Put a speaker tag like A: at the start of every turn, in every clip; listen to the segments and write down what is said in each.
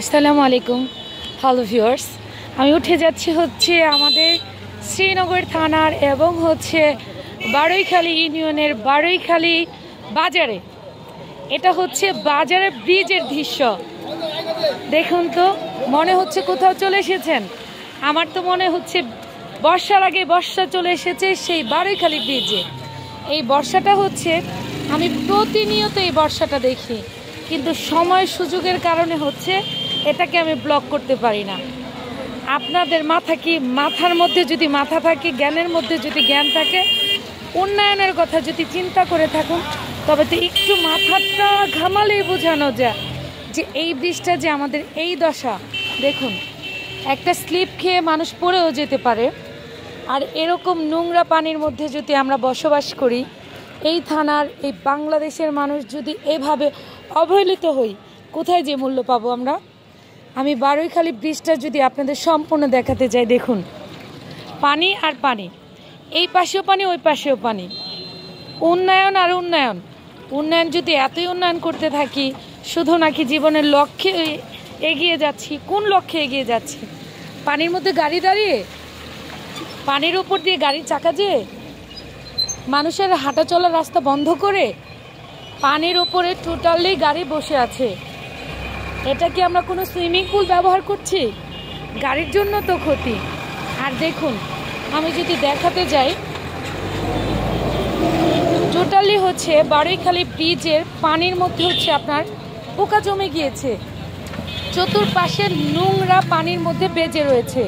A: আসসালামু আলাইকুম hello viewers. আমি উঠে যাচ্ছি হচ্ছে আমাদের শ্রীনগর থানার এবং হচ্ছে বারৈখালী ইউনিয়নের বারৈখালী বাজারে। এটা হচ্ছে বাজারের ব্রিজের দৃশ্য। দেখুন তো, মনে হচ্ছে কোথাও চলে এসেছেন। আমার তো মনে হচ্ছে বর্ষার আগে বর্ষা চলে এসেছে সেই বারৈখালী ব্রিজে। এই বর্ষাটা হচ্ছে, আমি প্রতিনিয়ত এই বর্ষাটা দেখি, কিন্তু সময় সুযোগের কারণে হচ্ছে এটাকে আমি ব্লক করতে পারি না। আপনাদের মাথার মধ্যে যদি মাথা থাকে, জ্ঞানের মধ্যে যদি জ্ঞান থাকে, উন্নয়নের কথা যদি চিন্তা করে থাকুন, তবে তো একটু মাথাটা ঘামালেই বোঝানো যায় যে এই ব্রিজটা যে আমাদের এই দশা। দেখুন, একটা স্লিপ খেয়ে মানুষ পড়েও যেতে পারে। আর এরকম নোংরা পানির মধ্যে যদি আমরা বসবাস করি, এই থানার এই বাংলাদেশের মানুষ যদি এভাবে অবহেলিত হই, কোথায় যে মূল্য পাবো আমরা? আমি বারৈখালী ব্রিজটা যদি আপনাদের সম্পূর্ণ দেখাতে যাই, দেখুন পানি আর পানি, এই পাশেও পানি ওই পাশেও পানি, উন্নয়ন আর উন্নয়ন। উন্নয়ন যদি এতই উন্নয়ন করতে থাকি, শুধু নাকি জীবনের লক্ষ্যে এগিয়ে যাচ্ছি। কোন লক্ষ্যে এগিয়ে যাচ্ছি? পানির মধ্যে গাড়ি দাঁড়িয়ে, পানির উপর দিয়ে গাড়ির চাকা যেয়ে, মানুষের হাঁটা চলার রাস্তা বন্ধ করে পানির উপরে টোটালি গাড়ি বসে আছে। এটা কি আমরা কোনো সুইমিং পুল ব্যবহার করছি? গাড়ির জন্য তো ক্ষতি। আর দেখুন, আমি যদি দেখাতে যাই, টোটালি হচ্ছে বারৈখালী ব্রিজের পানির মধ্যে হচ্ছে আপনার পোকা জমে গিয়েছে। চতুর্পাশে নোংরা পানির মধ্যে বেজে রয়েছে।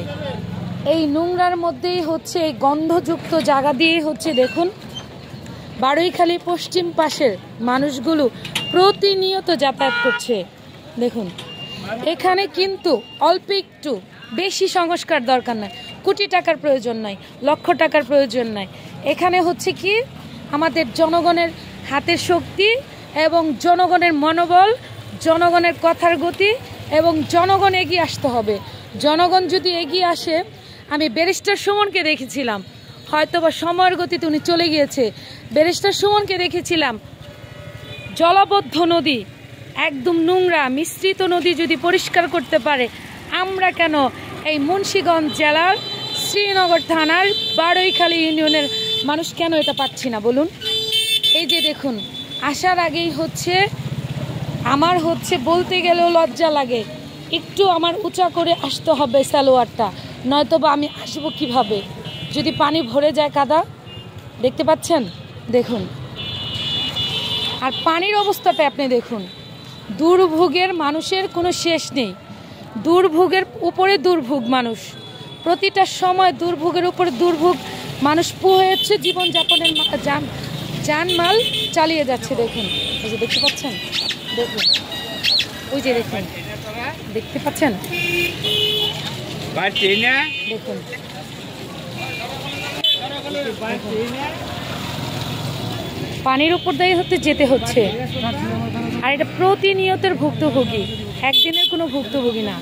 A: এই নোংরার মধ্যেই হচ্ছে এই গন্ধযুক্ত জায়গা দিয়ে হচ্ছে, দেখুন বারৈখালী পশ্চিম পাশের মানুষগুলো প্রতিনিয়ত যাতায়াত করছে। দেখুন, এখানে কিন্তু অল্প একটু বেশি সংস্কার দরকার নয়, কোটি টাকার প্রয়োজন নয়, লক্ষ টাকার প্রয়োজন নয়। এখানে হচ্ছে কি, আমাদের জনগণের হাতের শক্তি এবং জনগণের মনোবল, জনগণের কথার গতি এবং জনগণ এগিয়ে আসতে হবে। জনগণ যদি এগিয়ে আসে, আমি ব্যারিস্টার সুমনকে দেখেছিলাম, হয়তোবা সময়ের গতিতে উনি চলে গিয়েছে। ব্যারিস্টার সুমনকে দেখেছিলাম, জলাবদ্ধ নদী, একদম নোংরা মিশ্রিত নদী যদি পরিষ্কার করতে পারে, আমরা কেন এই মুন্সিগঞ্জ জেলার শ্রীনগর থানার বারৈখালী ইউনিয়নের মানুষ কেন এটা পাচ্ছি না বলুন? এই যে দেখুন, আসার আগেই হচ্ছে আমার হচ্ছে বলতে গেলেও লজ্জা লাগে, একটু আমার উঁচা করে আসতে হবে সালোয়ারটা, নয়তো বা আমি আসবো কিভাবে যদি পানি ভরে যায় কাদা। দেখতে পাচ্ছেন? দেখুন, আর পানির অবস্থাটা আপনি দেখুন। দুর্ভোগের মানুষের কোনো শেষ নেই, দুর্ভোগের উপরে দুর্ভোগ। মানুষ প্রতিটা সময় দুর্ভোগের উপরে দুর্ভোগ, মানুষ হচ্ছে জীবনযাপনের জানমাল চালিয়ে যাচ্ছে। দেখুন, এই যে দেখতে পাচ্ছেন, দেখুন ওই যে দেখুন, দেখতে পাচ্ছেন, দেখুন পানির উপর দিয়ে হতে যেতে হচ্ছে। আর এটা প্রতিনিয়তের ভুক্তভোগী, একদিনের কোনো ভুক্তভোগী না।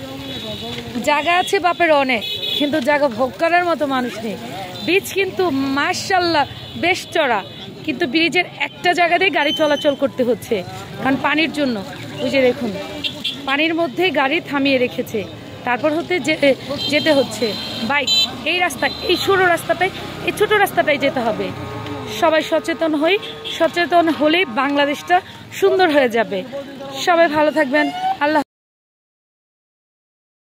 A: জায়গা আছে বাপের অনেক, কিন্তু জায়গা ভোগ করার মতো মানুষ নেই। ব্রিজ কিন্তু মাশাআল্লাহ বেশ চড়া, কিন্তু ব্রিজের একটা জায়গাতেই গাড়ি চলাচল করতে হচ্ছে, কারণ পানির জন্য। ওই যে দেখুন, পানির মধ্যেই গাড়ি থামিয়ে রেখেছে, তারপর হতে যেতে হচ্ছে বাইক। এই রাস্তা, এই সরু রাস্তাটাই, এই ছোট রাস্তাটাই যেতে হবে। সবাই সচেতন হলেই বাংলাদেশটা সুন্দর হয়ে যাবে। সবাই ভালো থাকবেন।